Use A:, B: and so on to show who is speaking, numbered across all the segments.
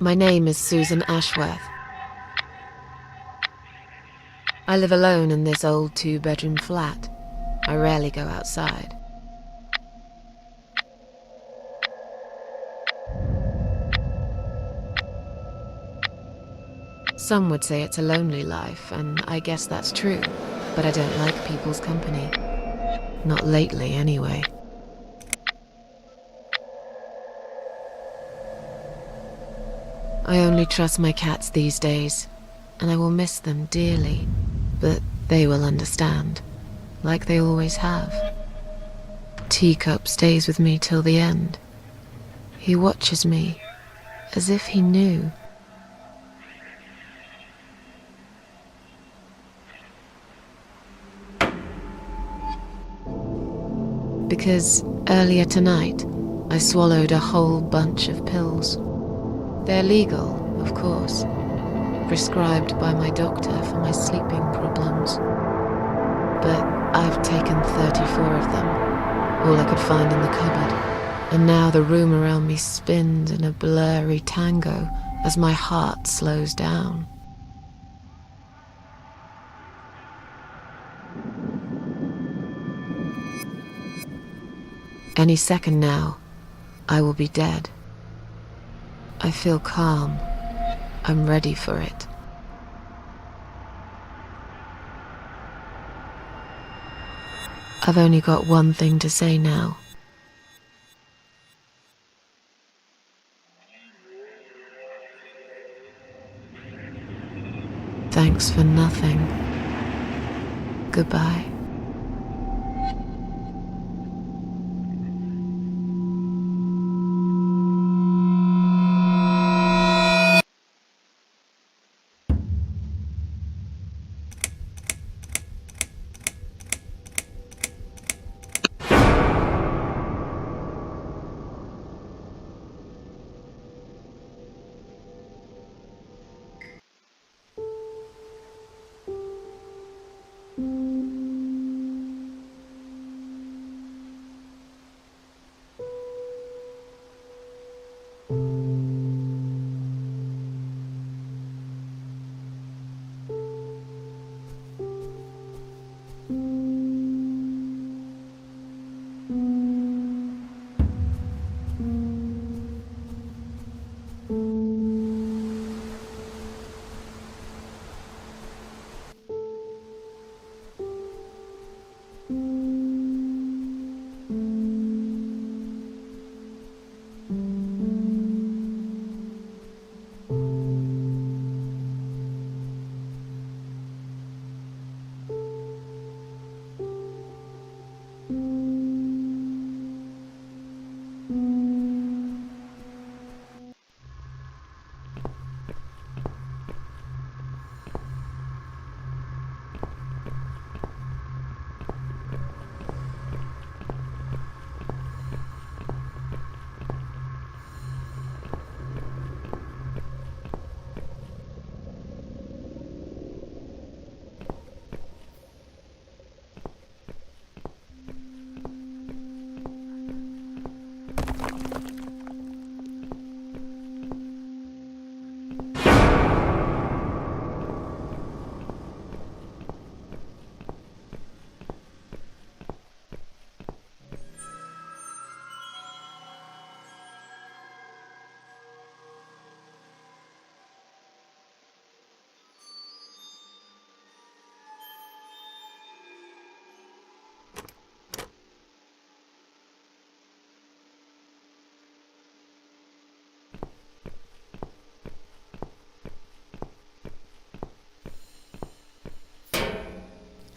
A: My name is Susan Ashworth. I live alone in this old 2-bedroom flat. I rarely go outside. Some would say it's a lonely life, and I guess that's true, but I don't like people's company. Not lately, anyway. I only trust my cats these days, and I will miss them dearly, but they will understand, like they always have. Teacup stays with me till the end. He watches me, as if he knew. Because earlier tonight, I swallowed a whole bunch of pills. They're legal, of course, prescribed by my doctor for my sleeping problems. But I've taken 34 of them, all I could find in the cupboard, and now the room around me spins in a blurry tango as my heart slows down. Any second now, I will be dead. I feel calm. I'm ready for it. I've only got one thing to say now. Thanks for nothing. Goodbye.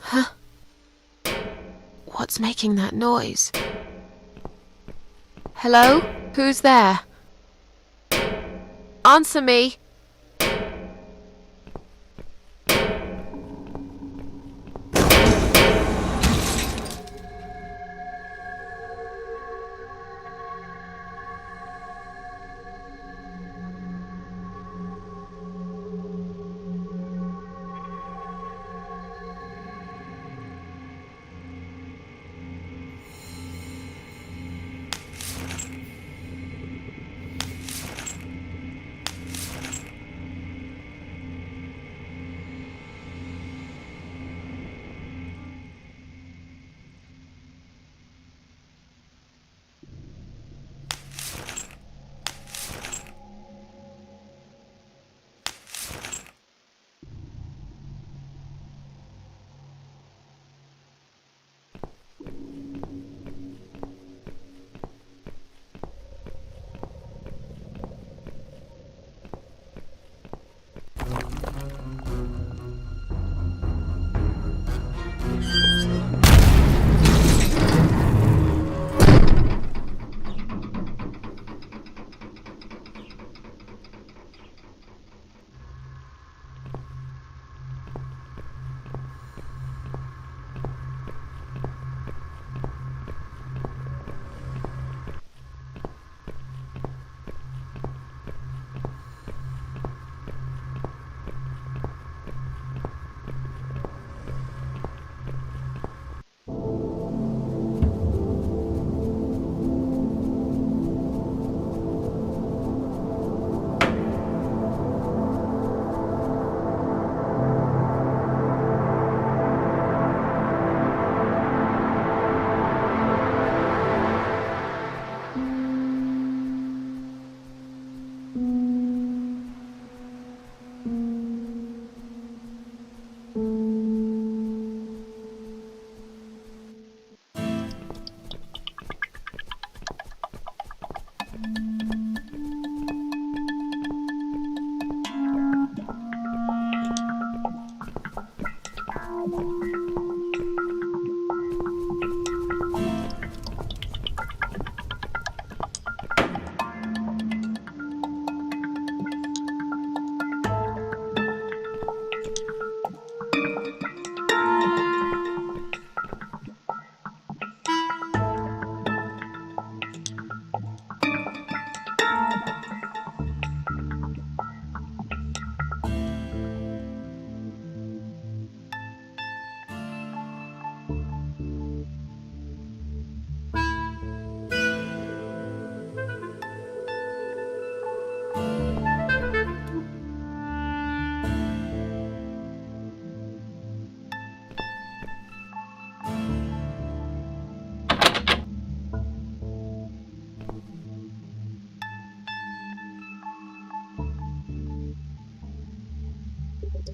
A: Huh? What's making that noise? Hello? Who's there? Answer me!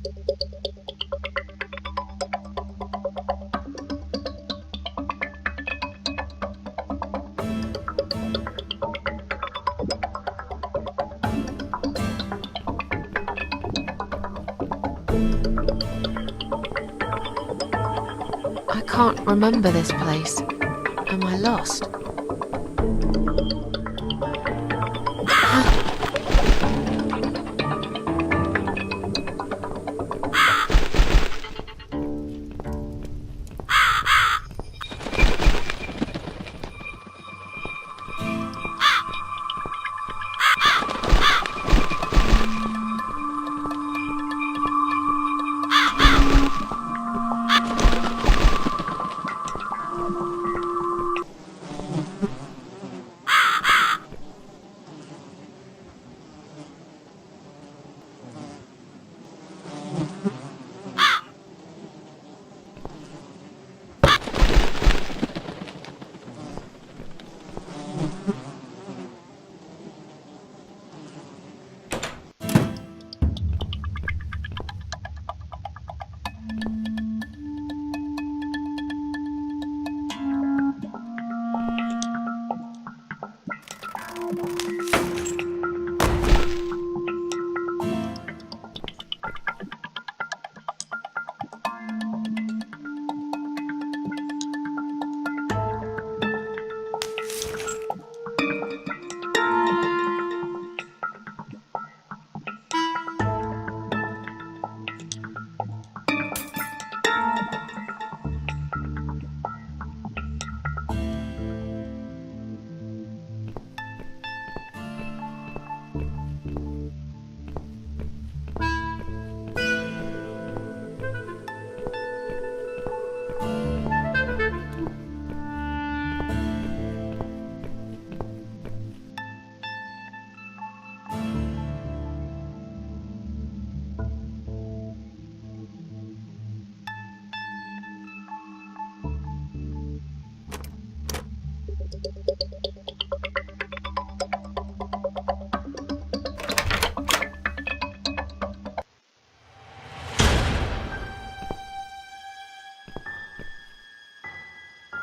A: I can't remember this place. Am I lost?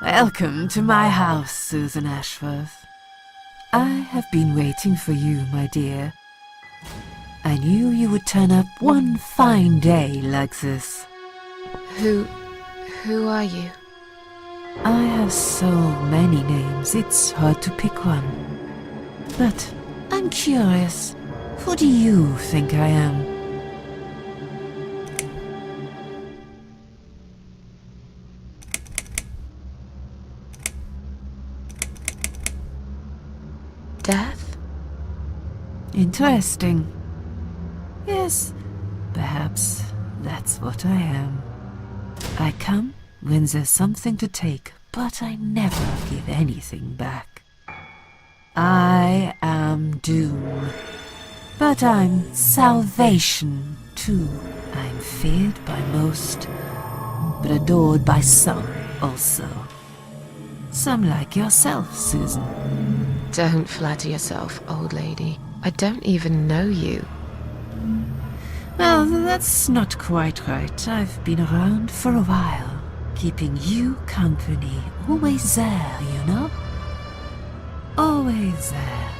B: Welcome to my house, Susan Ashworth. I have been waiting for you, my dear. I knew you would turn up one fine day like this.
A: Who are you?
B: I have so many names, it's hard to pick one. But I'm curious, who do you think I am?
A: Death?
B: Interesting. Yes, perhaps that's what I am. I come when there's something to take, but I never give anything back. I am doom, but I'm salvation too. I'm feared by most, but adored by some also. Some like yourself, Susan.
A: Don't flatter yourself, old lady. I don't even know you.
B: Well, that's not quite right. I've been around for a while, keeping you company. Always there, you know? Always there.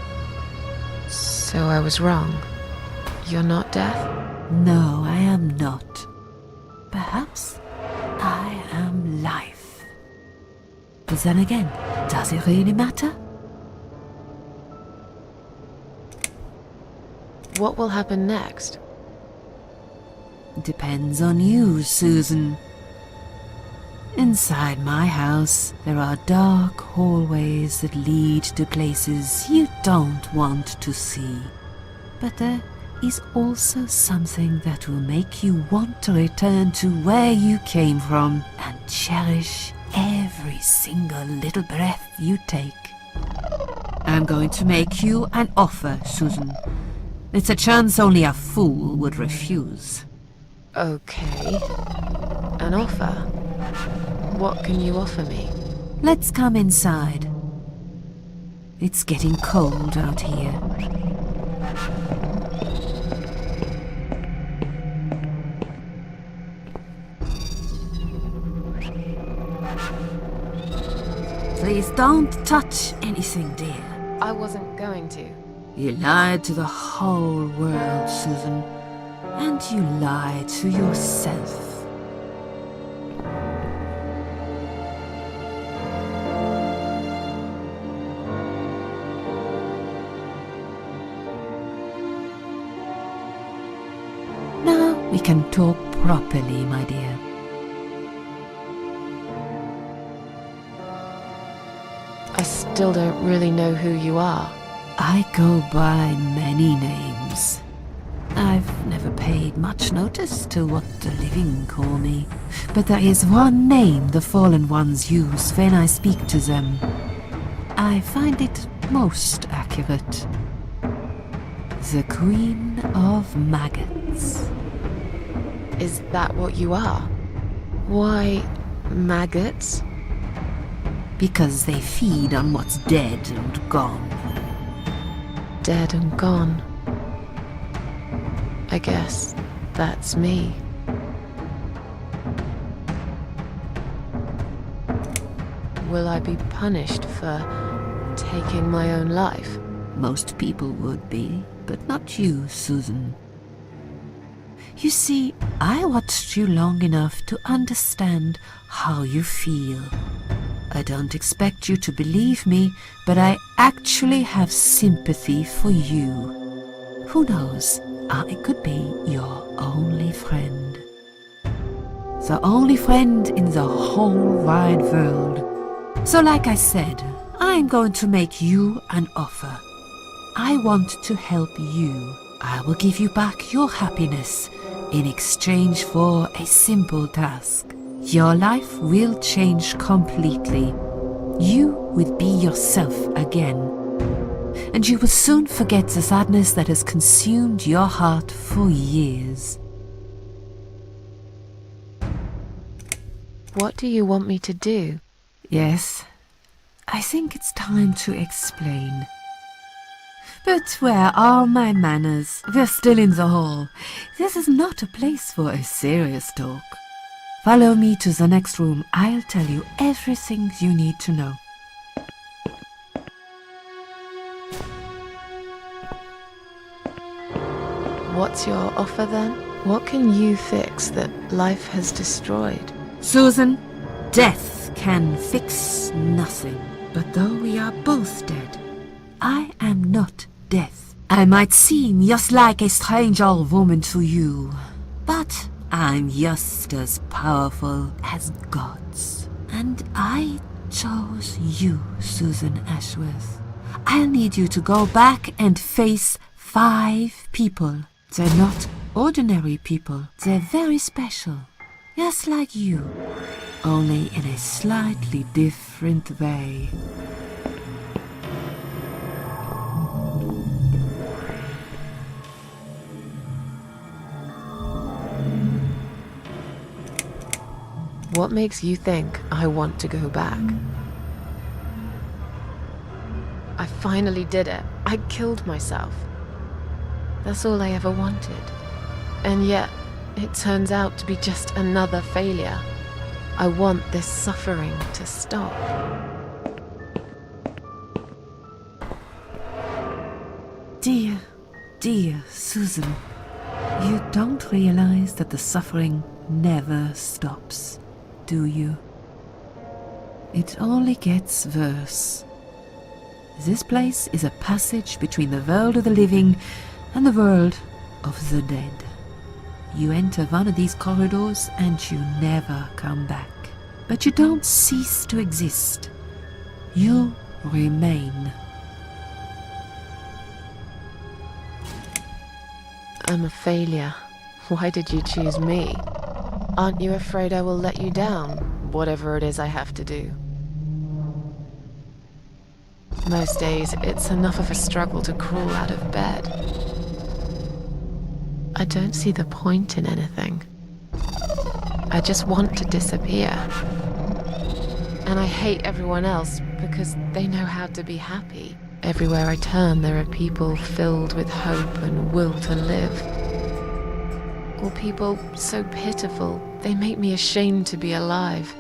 A: So I was wrong. You're not death?
B: No, I am not. Perhaps I am life. But then again, does it really matter?
A: What will happen next?
B: Depends on you, Susan. Inside my house, there are dark hallways that lead to places you don't want to see. But there is also something that will make you want to return to where you came from and cherish every single little breath you take. I'm going to make you an offer, Susan. It's a chance only a fool would refuse.
A: Okay. An offer? What can you offer me?
B: Let's come inside. It's getting cold out here. Please don't touch anything, dear.
A: I wasn't going to.
B: You lied to the whole world, Susan. And you lied to yourself. Now we can talk properly, my dear.
A: I still don't really know who you are.
B: I go by many names. I've never paid much notice to what the living call me, but there is one name the fallen ones use when I speak to them. I find it most accurate. The Queen of Maggots.
A: Is that what you are? Why, maggots?
B: Because they feed on what's dead and gone.
A: Dead and gone. I guess that's me. Will I be punished for taking my own life?
B: Most people would be, but not you, Susan. You see, I watched you long enough to understand how you feel. I don't expect you to believe me, but I actually have sympathy for you. Who knows, I could be your only friend. The only friend in the whole wide world. So like I said, I'm going to make you an offer. I want to help you. I will give you back your happiness in exchange for a simple task. Your life will change completely. You will be yourself again. And you will soon forget the sadness that has consumed your heart for years.
A: What do you want me to do?
B: Yes, I think it's time to explain. But where are my manners? We're still in the hall. This is not a place for a serious talk. Follow me to the next room. I'll tell you everything you need to know.
A: What's your offer then? What can you fix that life has destroyed?
B: Susan, death can fix nothing. But though we are both dead, I am not death. I might seem just like a strange old woman to you, but I'm just as powerful as gods. And I chose you, Susan Ashworth. I'll need you to go back and face 5 people. They're not ordinary people. They're very special. Just like you, only in a slightly different way.
A: What makes you think I want to go back? I finally did it. I killed myself. That's all I ever wanted. And yet, it turns out to be just another failure. I want this suffering to stop.
B: Dear, dear Susan, you don't realize that the suffering never stops, do you? It only gets worse. This place is a passage between the world of the living and the world of the dead. You enter one of these corridors and you never come back. But you don't cease to exist. You remain.
A: I'm a failure. Why did you choose me? Aren't you afraid I will let you down, whatever it is I have to do? Most days, it's enough of a struggle to crawl out of bed. I don't see the point in anything. I just want to disappear. And I hate everyone else because they know how to be happy. Everywhere I turn, there are people filled with hope and will to live. Or people so pitiful, they make me ashamed to be alive.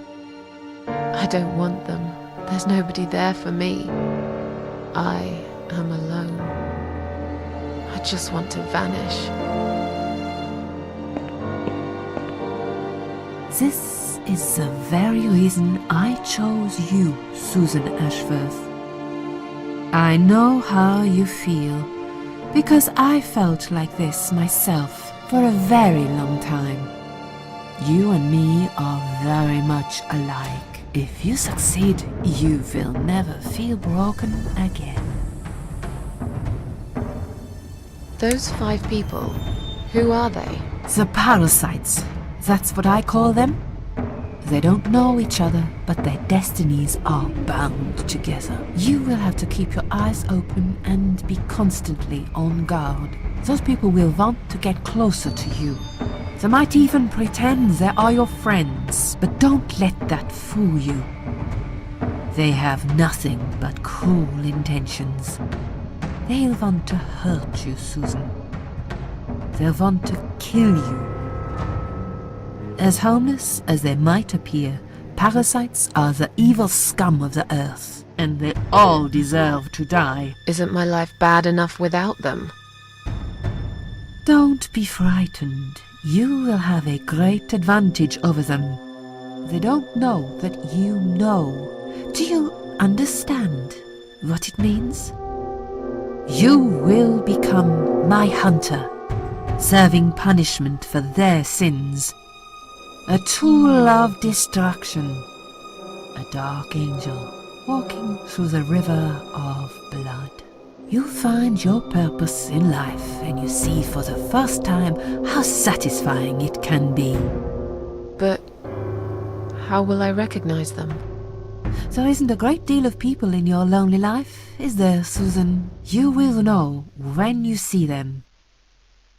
A: I don't want them. There's nobody there for me. I am alone. I just want to vanish.
B: This is the very reason I chose you, Susan Ashworth. I know how you feel, because I felt like this myself for a very long time. You and me are very much alike. If you succeed, you will never feel broken again.
A: Those 5 people, who are they?
B: The parasites, that's what I call them. They don't know each other, but their destinies are bound together. You will have to keep your eyes open and be constantly on guard. Those people will want to get closer to you. They might even pretend they are your friends, but don't let that fool you. They have nothing but cruel intentions. They'll want to hurt you, Susan. They'll want to kill you. As harmless as they might appear, parasites are the evil scum of the earth, and they all deserve to die.
A: Isn't my life bad enough without them?
B: Don't be frightened. You will have a great advantage over them. They don't know that you know. Do you understand what it means? You will become my hunter, serving punishment for their sins. A tool of destruction, a dark angel walking through the river of blood. You find your purpose in life and you see for the first time how satisfying it can be.
A: But how will I recognize them?
B: There isn't a great deal of people in your lonely life, is there, Susan? You will know when you see them.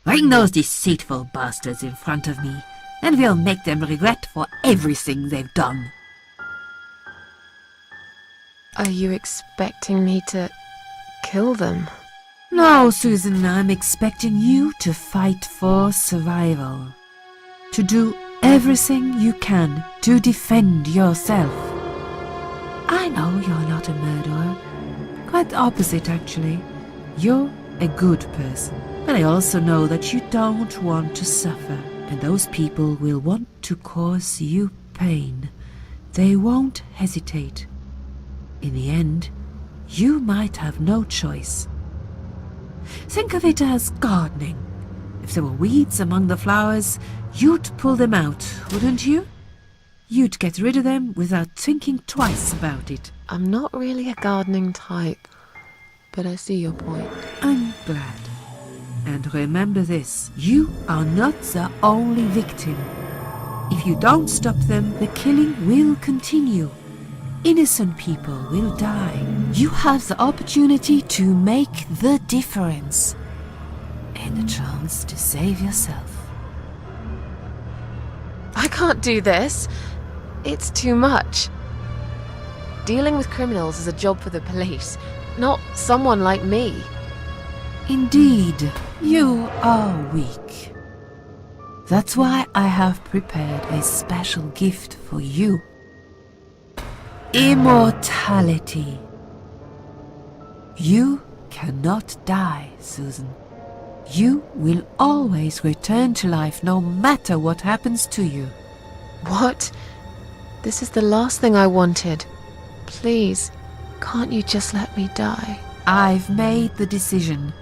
B: Bring those deceitful bastards in front of me, and we'll make them regret for everything they've done.
A: Are you expecting me to kill them?
B: No, Susan, I'm expecting you to fight for survival. To do everything you can to defend yourself. I know you're not a murderer. Quite the opposite, actually. You're a good person. But I also know that you don't want to suffer. And those people will want to cause you pain. They won't hesitate. In the end, you might have no choice. Think of it as gardening. If there were weeds among the flowers, you'd pull them out, wouldn't you? You'd get rid of them without thinking twice about it.
A: I'm not really a gardening type, but I see your point.
B: I'm glad. And remember this, you are not the only victim. If you don't stop them, the killing will continue. Innocent people will die. You have the opportunity to make the difference. And a chance to save yourself.
A: I can't do this. It's too much. Dealing with criminals is a job for the police, not someone like me.
B: Indeed, you are weak. That's why I have prepared a special gift for you. Immortality. You cannot die, Susan. You will always return to life no matter what happens to you.
A: What? This is the last thing I wanted. Please, can't you just let me die?
B: I've made the decision.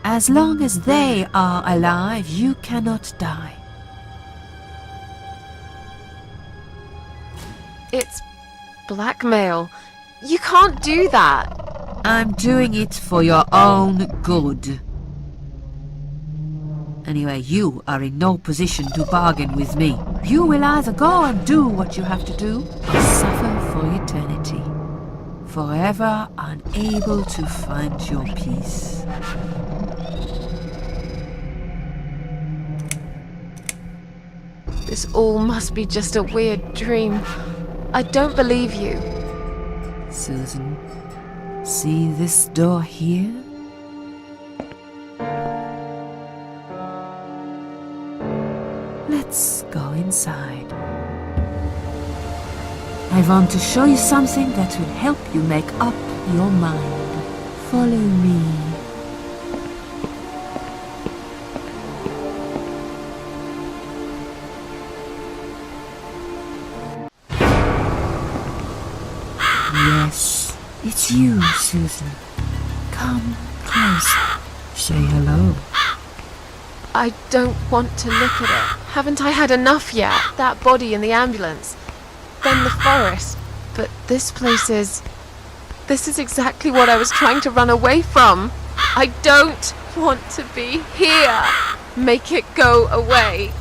B: As long as they are alive, you cannot die.
A: It's blackmail. You can't do that.
B: I'm doing it for your own good. Anyway, you are in no position to bargain with me. You will either go and do what you have to do, or suffer for eternity. Forever unable to find your peace.
A: This all must be just a weird dream. I don't believe you.
B: Susan, see this door here? Let's go inside. I want to show you something that will help you make up your mind. Follow me. Yes, it's you, Susan. Come closer. Say hello.
A: I don't want to look at it. Haven't I had enough yet? That body in the ambulance. Then the forest. But this place is... This is exactly what I was trying to run away from. I don't want to be here. Make it go away.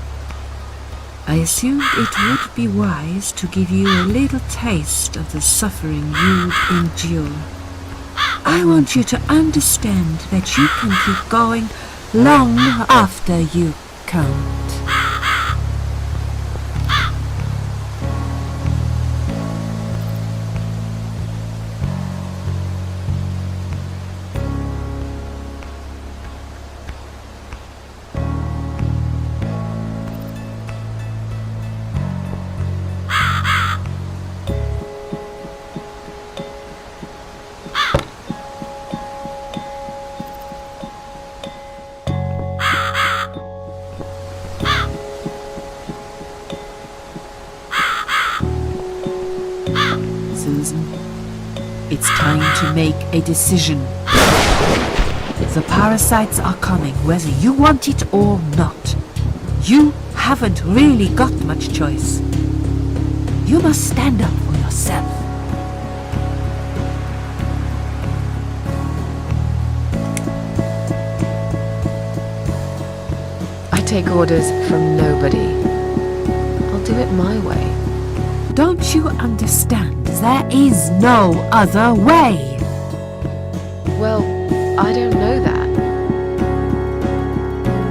B: I assumed it would be wise to give you a little taste of the suffering you'd endure. I want you to understand that you can keep going long after you can't. Susan, it's time to make a decision. The parasites are coming, whether you want it or not. You haven't really got much choice. You must stand up for yourself.
A: I take orders from nobody. I'll do it my way.
B: Don't you understand? There is no other way.
A: Well, I don't know that.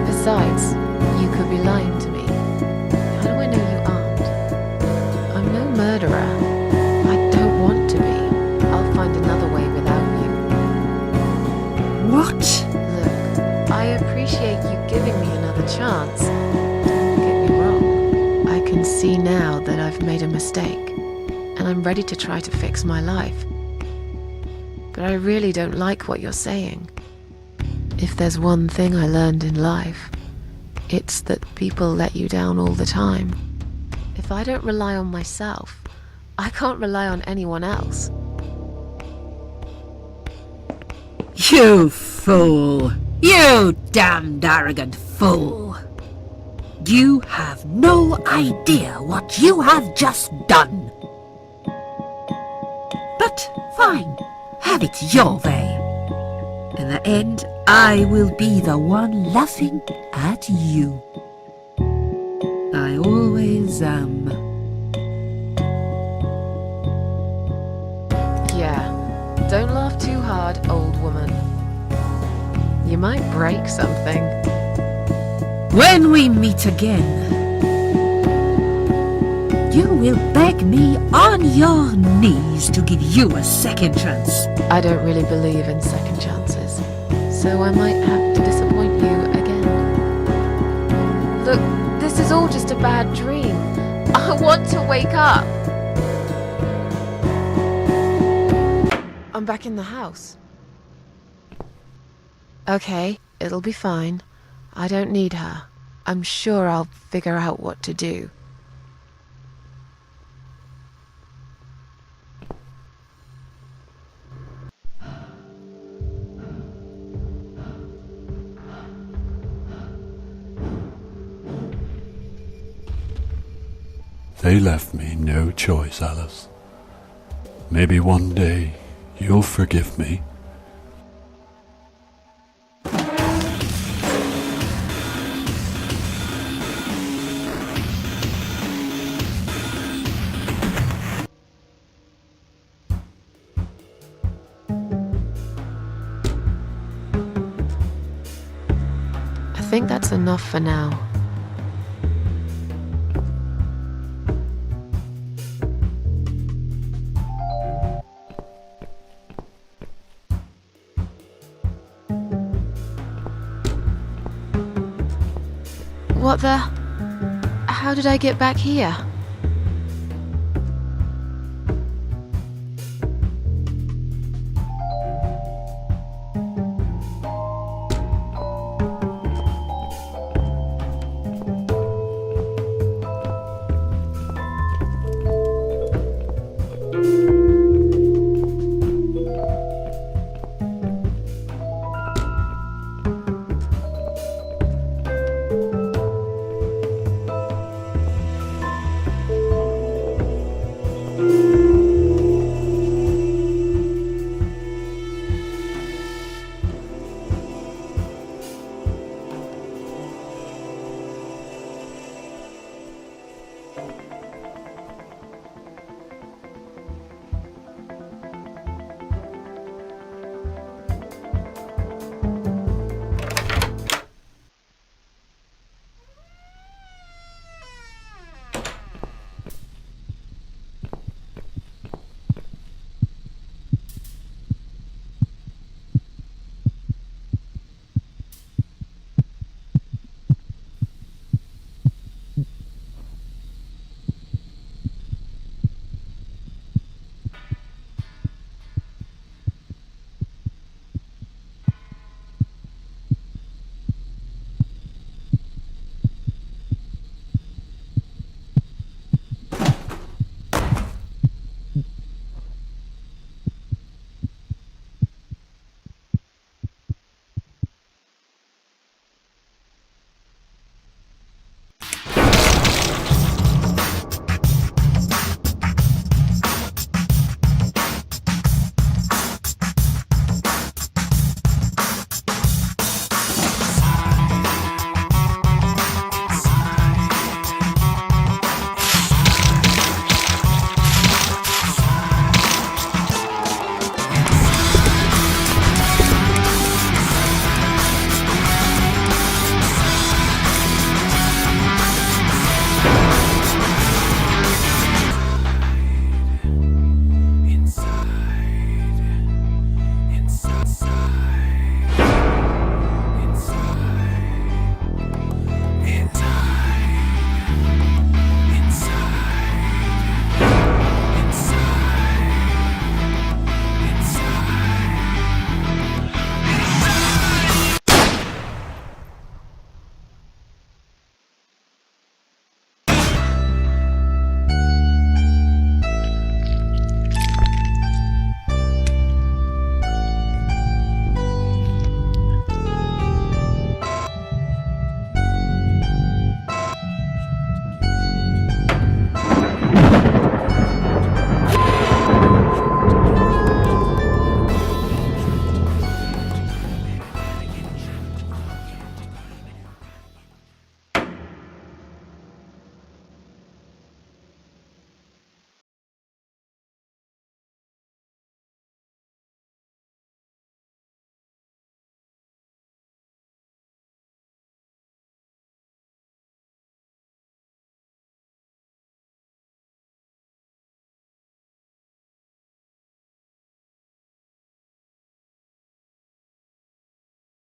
A: Besides, you could be lying to me. How do I know you aren't? I'm no murderer. I don't want to be. I'll find another way without you.
B: What?
A: Look, I appreciate you giving me another chance. Don't get me wrong. I can see now that I've made a mistake, and I'm ready to try to fix my life. But I really don't like what you're saying. If there's one thing I learned in life, it's that people let you down all the time. If I don't rely on myself, I can't rely on anyone else.
B: You fool! You damned arrogant fool! You have no idea what you have just done. But fine, have it your way. In the end, I will be the one laughing at you. I always am.
A: Yeah, don't laugh too hard, old woman. You might break something.
B: When we meet again, you will beg me on your knees to give you a second chance.
A: I don't really believe in second chances, so I might have to disappoint you again. Look, this is all just a bad dream. I want to wake up. I'm back in the house. Okay, it'll be fine. I don't need her. I'm sure I'll figure out what to do.
C: They left me no choice, Alice. Maybe one day you'll forgive me.
A: I think that's enough for now. What the? How did I get back here?